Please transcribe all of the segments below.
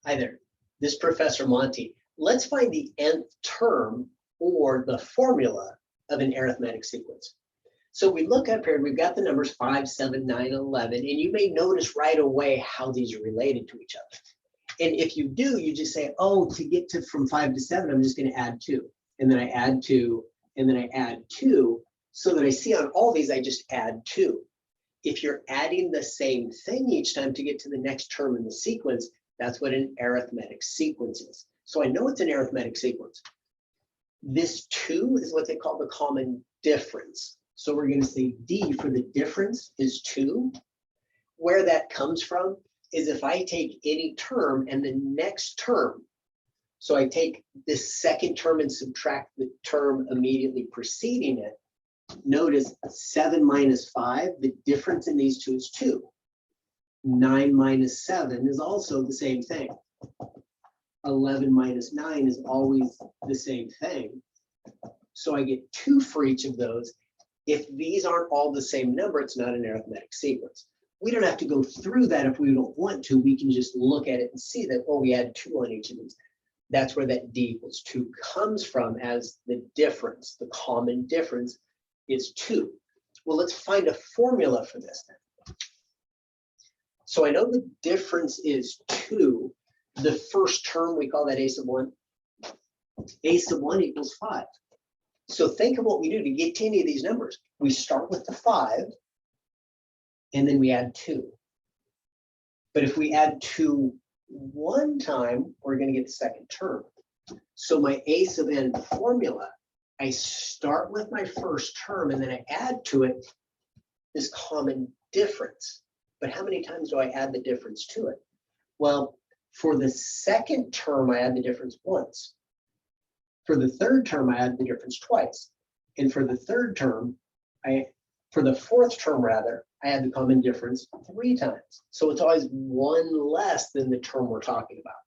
Hi there, this is Professor Monty. Let's find the nth term or the formula of an arithmetic sequence. So we look up here, we've got the numbers 5, 7, 9, 11, and you may notice right away how these are related to each other. And if you do, you just say, oh, to get to from 5 to 7, I'm just going to add 2. And then I add 2, and then I add 2. So that I see on all these, I just add 2. If you're adding the same thing each time to get to the next term in the sequence, that's what an arithmetic sequence is. So I know it's an arithmetic sequence. This 2 is what they call the common difference. So we're going to say D for the difference is 2. Where that comes from is if I take any term and the next term, so I take this second term and subtract the term immediately preceding it, notice 7 minus 5, the difference in these two is 2. 9 minus 7 is also the same thing. 11 minus 9 is always the same thing. So I get 2 for each of those. If these aren't all the same number, it's not an arithmetic sequence. We don't have to go through that if we don't want to. We can just look at it and see that, oh, we add 2 on each of these. That's where that D equals 2 comes from as the difference. The common difference is 2. Well, let's find a formula for this then. So I know the difference is 2. The first term, we call that a sub 1. A sub 1 equals 5. So think of what we do to get to any of these numbers. We start with the 5, and then we add 2. But if we add 2 one time, we're going to get the second term. So my a sub n formula, I start with my first term, and then I add to it this common difference. But how many times do I add the difference to it? Well, for the second term, I add the difference once. For the third term, I add the difference twice. And for the fourth term rather, I add the common difference 3 times. So it's always 1 less than the term we're talking about.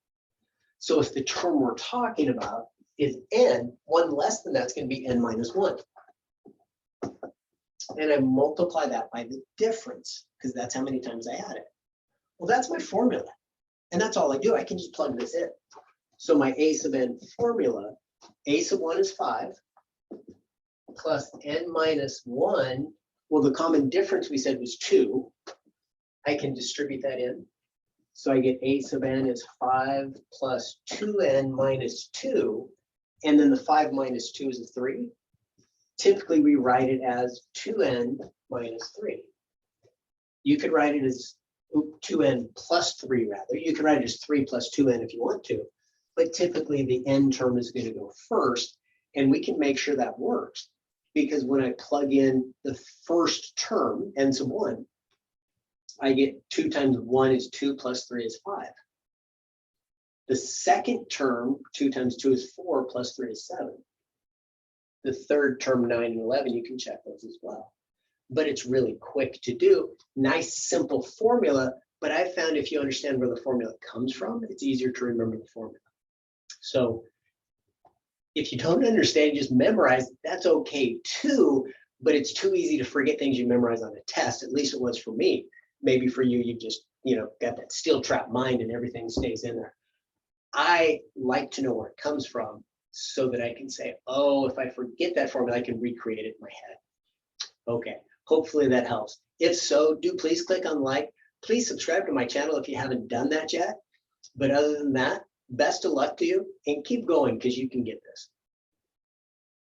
So if the term we're talking about is n, 1 less than that's going to be n minus 1. And I multiply that by the difference, because that's how many times I add it. Well, that's my formula. And that's all I do. I can just plug this in. So my a sub n formula, a sub 1 is 5, plus n minus 1. Well, the common difference we said was 2. I can distribute that in. So I get a sub n is 5 plus 2n minus 2. And then the 5 minus 2 is a 3. Typically, we write it as 2n minus 3. You could write it as 2n plus 3, rather. You could write it as 3 plus 2n if you want to. But typically, the n term is going to go first. And we can make sure that works. Because when I plug in the first term, n sub 1, I get 2 times 1 is 2 plus 3 is 5. The second term, 2 times 2 is 4 plus 3 is 7. The third term, 9 and 11, you can check those as well. But it's really quick to do. Nice, simple formula. But I found if you understand where the formula comes from, it's easier to remember the formula. So if you don't understand, just memorize. That's okay too. But it's too easy to forget things you memorize on a test. At least it was for me. Maybe for you, you just got that steel trap mind and everything stays in there. I like to know where it comes from, so that I can say, oh, if I forget that formula, I can recreate it in my head. Okay, hopefully that helps. If so, do please click on like. Please subscribe to my channel if you haven't done that yet. But other than that, best of luck to you and keep going because you can get this.